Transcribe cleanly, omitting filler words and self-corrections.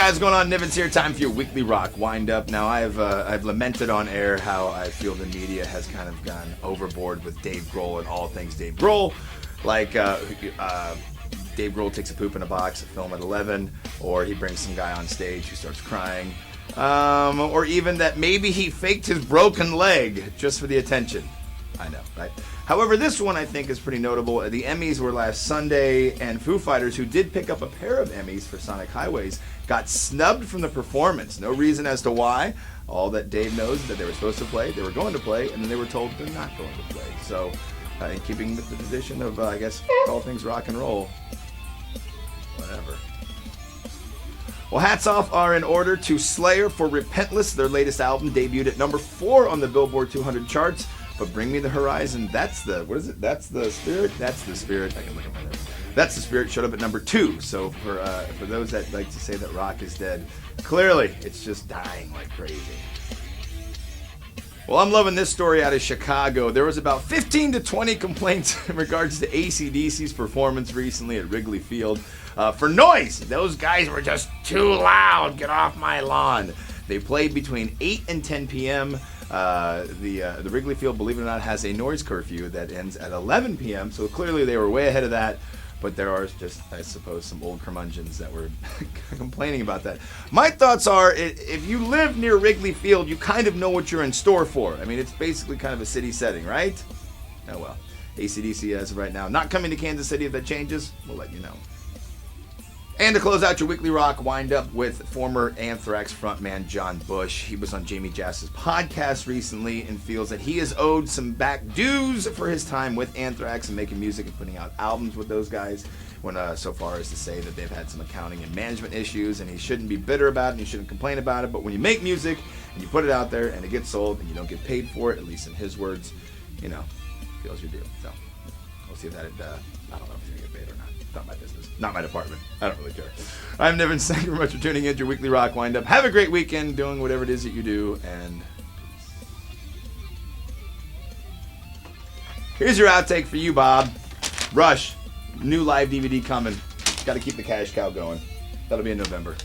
guys, what's going on? Niven's here. Time for your weekly rock wind up. Now, I've lamented on air how I feel the media has kind of gone overboard with Dave Grohl and all things Dave Grohl. Like Dave Grohl takes a poop in a box, a film at 11, or he brings some guy on stage who starts crying, or even that maybe he faked his broken leg just for the attention. I know, right? However, this one I think is pretty notable. The Emmys were last Sunday, and Foo Fighters, who did pick up a pair of Emmys for Sonic Highways, got snubbed from the performance. No reason as to why. All that Dave knows is that they were supposed to play, they were going to play, and then they were told they're not going to play. So, in keeping with the tradition of, I guess, all things rock and roll, whatever. Well, hats off are in order to Slayer for Repentless. Their latest album debuted at number 4 on the Billboard 200 charts. But Bring Me the Horizon, that's the, what is it? That's the Spirit? That's the Spirit. I can look at my notes. That's the Spirit showed up at number 2. So for those that like to say that rock is dead, clearly it's just dying like crazy. Well, I'm loving this story out of Chicago. There was about 15 to 20 complaints in regards to AC/DC's performance recently at Wrigley Field for noise. Those guys were just too loud. Get off my lawn. They played between 8 and 10 p.m. The Wrigley Field, believe it or not, has a noise curfew that ends at 11 p.m. So clearly they were way ahead of that. But there are just, I suppose, some old curmudgeons that were complaining about that. My thoughts are, if you live near Wrigley Field, you kind of know what you're in store for. I mean, it's basically kind of a city setting, right? Oh well. AC/DC as of right now. Not coming to Kansas City. If that changes, we'll let you know. And to close out your weekly rock, wind up with former Anthrax frontman John Bush. He was on Jamie Jass's podcast recently and feels that he is owed some back dues for his time with Anthrax and making music and putting out albums with those guys. Went so far as to say that they've had some accounting and management issues and he shouldn't be bitter about it and he shouldn't complain about it. But when you make music and you put it out there and it gets sold and you don't get paid for it, at least in his words, you know, feels your due. So we'll see if that, I don't know if he's going to get paid or not. Not my business. Not my department. I don't really care. I'm Niven. Thank you very much for tuning in to your weekly rock wind up. Have a great weekend doing whatever it is that you do. And here's your outtake for you, Bob. Rush. New live DVD coming. Got to keep the cash cow going. That'll be in November.